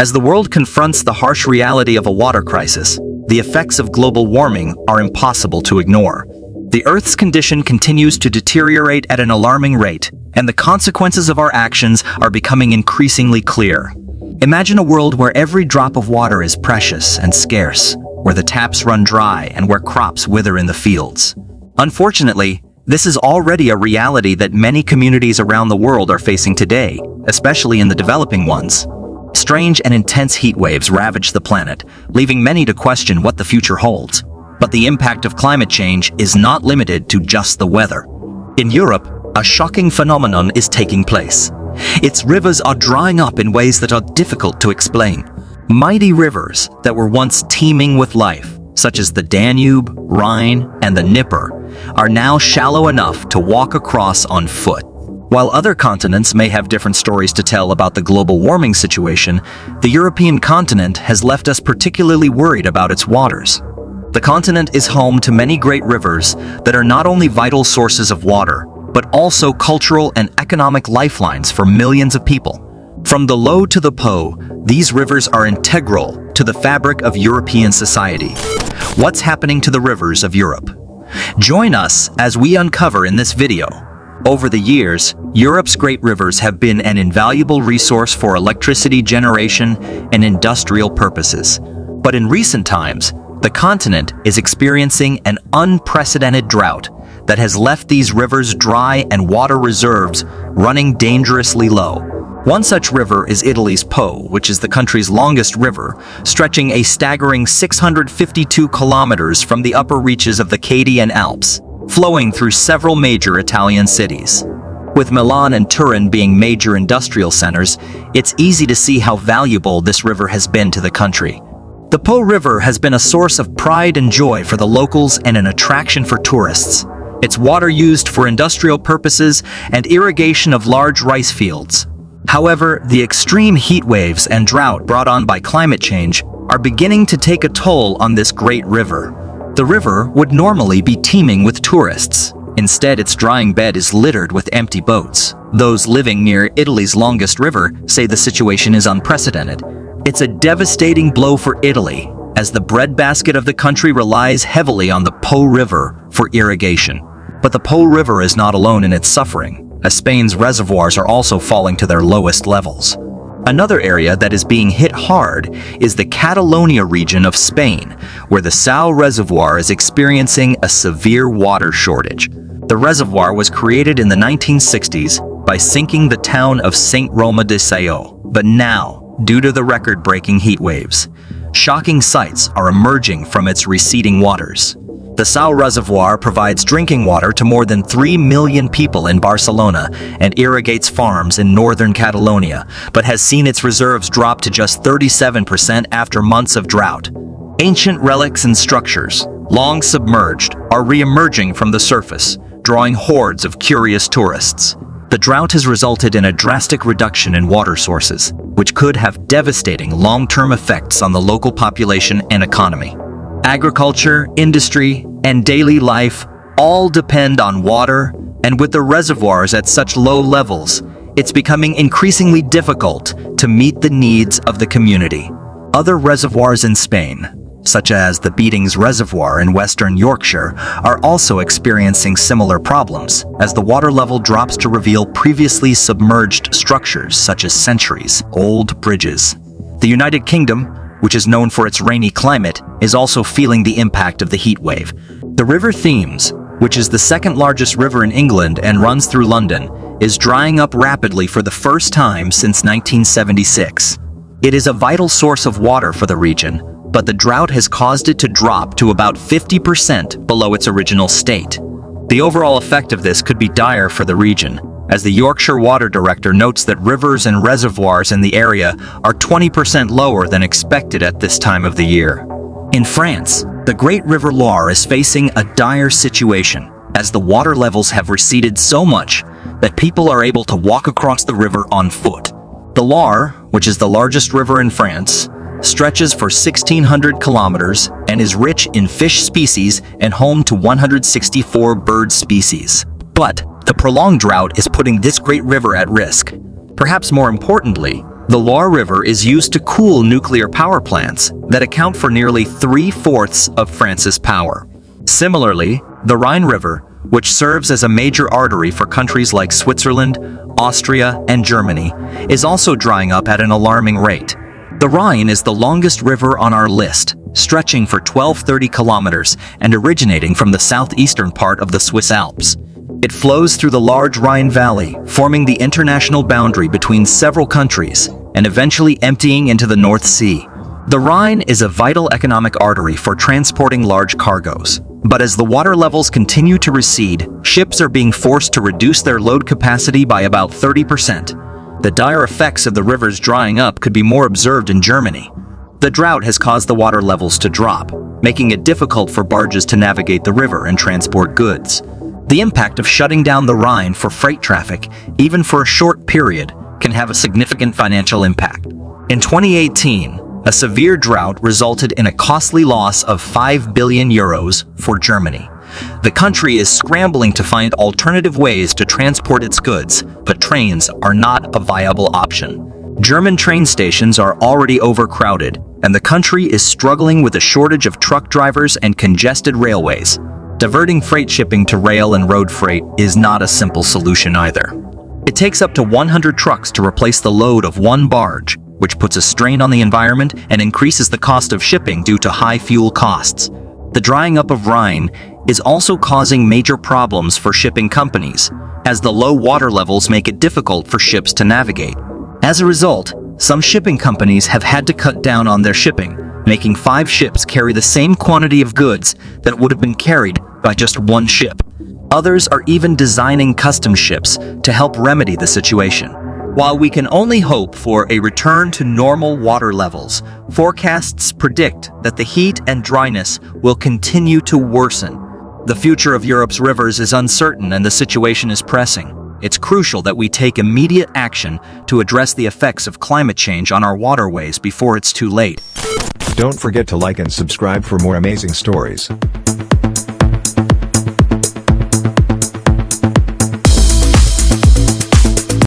As the world confronts the harsh reality of a water crisis, the effects of global warming are impossible to ignore. The Earth's condition continues to deteriorate at an alarming rate, and the consequences of our actions are becoming increasingly clear. Imagine a world where every drop of water is precious and scarce, where the taps run dry and where crops wither in the fields. Unfortunately, this is already a reality that many communities around the world are facing today, especially in the developing ones. Strange and intense heat waves ravage the planet, leaving many to question what the future holds. But the impact of climate change is not limited to just the weather. In Europe, a shocking phenomenon is taking place. Its rivers are drying up in ways that are difficult to explain. Mighty rivers that were once teeming with life, such as the Danube, Rhine, and the Dnieper, are now shallow enough to walk across on foot. While other continents may have different stories to tell about the global warming situation, the European continent has left us particularly worried about its waters. The continent is home to many great rivers that are not only vital sources of water, but also cultural and economic lifelines for millions of people. From the Low to the Po, these rivers are integral to the fabric of European society. What's happening to the rivers of Europe? Join us as we uncover in this video. Over the years, Europe's great rivers have been an invaluable resource for electricity generation and industrial purposes. But in recent times, the continent is experiencing an unprecedented drought that has left these rivers dry and water reserves running dangerously low. One such river is Italy's Po, which is the country's longest river, stretching a staggering 652 kilometers from the upper reaches of the Cadian Alps, flowing through several major Italian cities. With Milan and Turin being major industrial centers, it's easy to see how valuable this river has been to the country. The Po River has been a source of pride and joy for the locals and an attraction for tourists. Its water used for industrial purposes and irrigation of large rice fields. However, the extreme heat waves and drought brought on by climate change are beginning to take a toll on this great river. The river would normally be teeming with tourists. Instead, its drying bed is littered with empty boats. Those living near Italy's longest river say the situation is unprecedented. It's a devastating blow for Italy, as the breadbasket of the country relies heavily on the Po River for irrigation. But the Po River is not alone in its suffering, as Spain's reservoirs are also falling to their lowest levels. Another area that is being hit hard is the Catalonia region of Spain, where the Sau Reservoir is experiencing a severe water shortage. The reservoir was created in the 1960s by sinking the town of Saint Roma de Sao, but now, due to the record-breaking heat waves, shocking sights are emerging from its receding waters. The Sau Reservoir provides drinking water to more than 3 million people in Barcelona and irrigates farms in northern Catalonia, but has seen its reserves drop to just 37% after months of drought. Ancient relics and structures, long submerged, are re-emerging from the surface, drawing hordes of curious tourists. The drought has resulted in a drastic reduction in water sources, which could have devastating long-term effects on the local population and economy. Agriculture, industry, and daily life all depend on water, and with the reservoirs at such low levels, it's becoming increasingly difficult to meet the needs of the community. Other reservoirs in Spain, such as the Beatings Reservoir in western Yorkshire, are also experiencing similar problems, as the water level drops to reveal previously submerged structures such as centuries-old bridges. The United Kingdom, which is known for its rainy climate, is also feeling the impact of the heat wave. The River Thames, which is the second largest river in England and runs through London, is drying up rapidly for the first time since 1976. It is a vital source of water for the region, but the drought has caused it to drop to about 50% below its original state. The overall effect of this could be dire for the region, as the Yorkshire Water Director notes that rivers and reservoirs in the area are 20% lower than expected at this time of the year. In France, the Great River Loire is facing a dire situation, as the water levels have receded so much that people are able to walk across the river on foot. The Loire, which is the largest river in France, stretches for 1,600 kilometers and is rich in fish species and home to 164 bird species. But the prolonged drought is putting this great river at risk. Perhaps more importantly, The Loire River is used to cool nuclear power plants that account for nearly 3/4 of France's power. Similarly, the Rhine River, which serves as a major artery for countries like Switzerland, Austria, and Germany, is also drying up at an alarming rate. The Rhine is the longest river on our list, stretching for 1,230 kilometers and originating from the southeastern part of the Swiss Alps. It flows through the large Rhine Valley, forming the international boundary between several countries, and eventually emptying into the North Sea. The Rhine is a vital economic artery for transporting large cargoes. But as the water levels continue to recede, ships are being forced to reduce their load capacity by about 30%. The dire effects of the rivers drying up could be more observed in Germany. The drought has caused the water levels to drop, making it difficult for barges to navigate the river and transport goods. The impact of shutting down the Rhine for freight traffic, even for a short period, can have a significant financial impact. In 2018, a severe drought resulted in a costly loss of €5 billion for Germany. The country is scrambling to find alternative ways to transport its goods, but trains are not a viable option. German train stations are already overcrowded, and the country is struggling with a shortage of truck drivers and congested railways. Diverting freight shipping to rail and road freight is not a simple solution either. It takes up to 100 trucks to replace the load of one barge, which puts a strain on the environment and increases the cost of shipping due to high fuel costs. The drying up of Rhine is also causing major problems for shipping companies, as the low water levels make it difficult for ships to navigate. As a result, some shipping companies have had to cut down on their shipping, making 5 ships carry the same quantity of goods that would have been carried by just one ship. Others are even designing custom ships to help remedy the situation. While we can only hope for a return to normal water levels, forecasts predict that the heat and dryness will continue to worsen. The future of Europe's rivers is uncertain and the situation is pressing. It's crucial that we take immediate action to address the effects of climate change on our waterways before it's too late. Don't forget to like and subscribe for more amazing stories.